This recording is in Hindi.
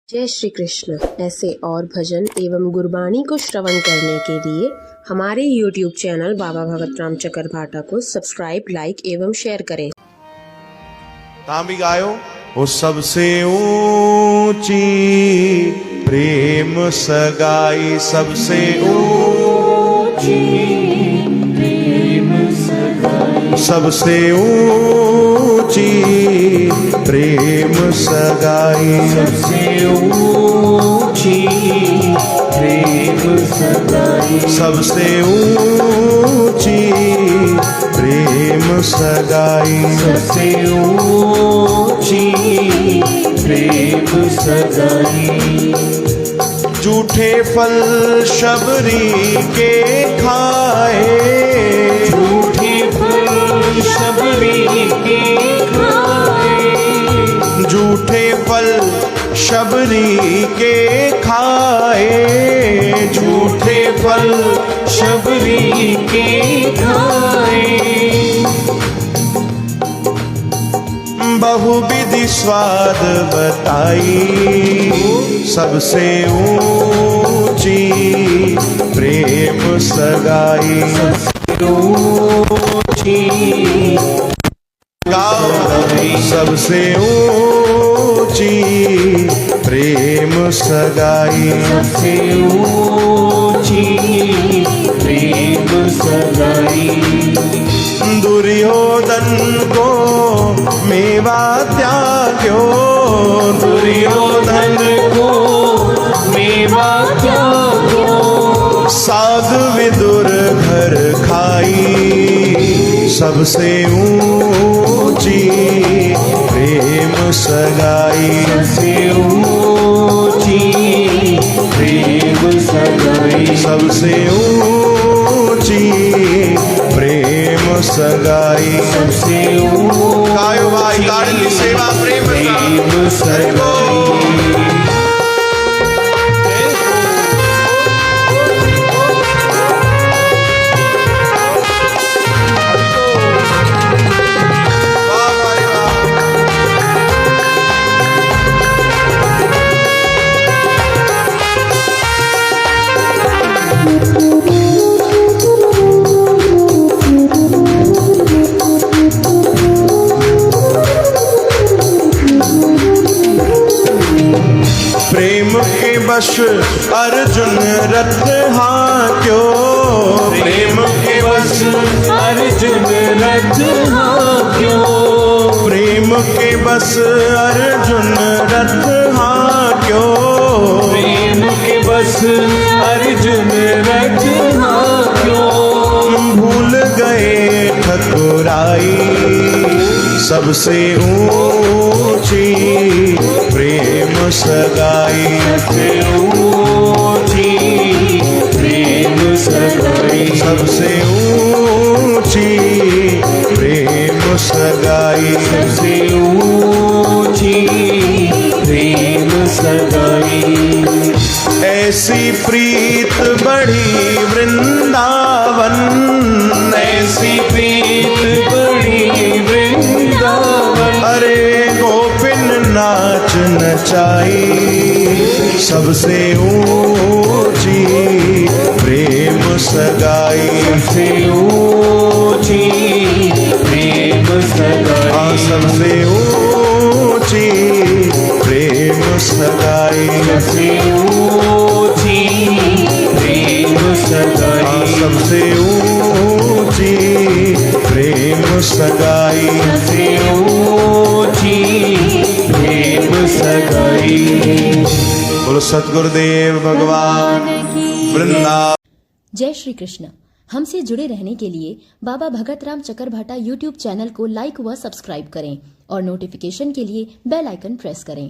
जय श्री कृष्ण। ऐसे और भजन एवं गुरबाणी को श्रवण करने के लिए हमारे YouTube चैनल बाबा भगत राम चकरभाटा को सब्सक्राइब, लाइक एवं शेयर करें। भी गायो। वो सबसे ऊंची प्रेम सगाई, सबसे ऊंची प्रेम सगाई, सबसे ऊंची प्रेम सगाई, सबसे ऊंची प्रेम सगाई, सबसे ऊंची प्रेम सगाई, सबसे ऊंची प्रेम सगाई। झूठे फल शबरी के खाए, झूठे फल शबरी के खाए, झूठे फल शबरी के खाए, झूठे फल शबरी के खाए। बहुविधि स्वाद बताई, सबसे ऊंची प्रेम सगाई, सबसे ऊंची सबसे ऊंची प्रेम सगाई, सबसे ऊंची प्रेम सगाई। दुर्योधन को मेवा त्याग्यो, दुर्योधन को मेवा त्याग्यो, साग विदुर घर खाई, सबसे ऊंची प्रेम सगाई, सबसे ऊंची प्रेम सगाई, सबसे ऊंची प्रेम सगाई, सबसे गायो भाई गाड़ी की सेवा प्रेम सगाई। प्रेम के बश अर्जुन रथ हांक्यो, प्रेम के बश अर्जुन रथ हांक्यो, प्रेम के बस अर्जुन रथ हांक्यो, प्रेम के बस अर्जुन रथ हांक्यो। भूल गए ठकुराई, सबसे ऊंची प्रेम सगाई, सबसे ऊंची प्रेम सगाई, सबसे ऊंची प्रेम सगाई, सबसे ऊंची प्रेम सगाई। ऐसी प्रीत बढ़ी वृंदावन, ऐसी प्रीत बढ़ी वृंदावन, अरे गोपिन नाच नचाई, सबसे ऊंची प्रेम सगाई, सबसे ऊंची प्रेम सगाई, सबसे ऊंची प्रेम सगाई, सबसे ऊंची प्रेम सगाई, सबसे ऊंची प्रेम सगाई, सबसे ऊंची प्रेम सगाई। बोलो सतगुरुदेव भगवान वृंदावन। जय श्री कृष्ण। हमसे जुड़े रहने के लिए बाबा भगत राम चकरभाटा YouTube चैनल को लाइक व सब्सक्राइब करें और नोटिफिकेशन के लिए बेल आइकन प्रेस करें।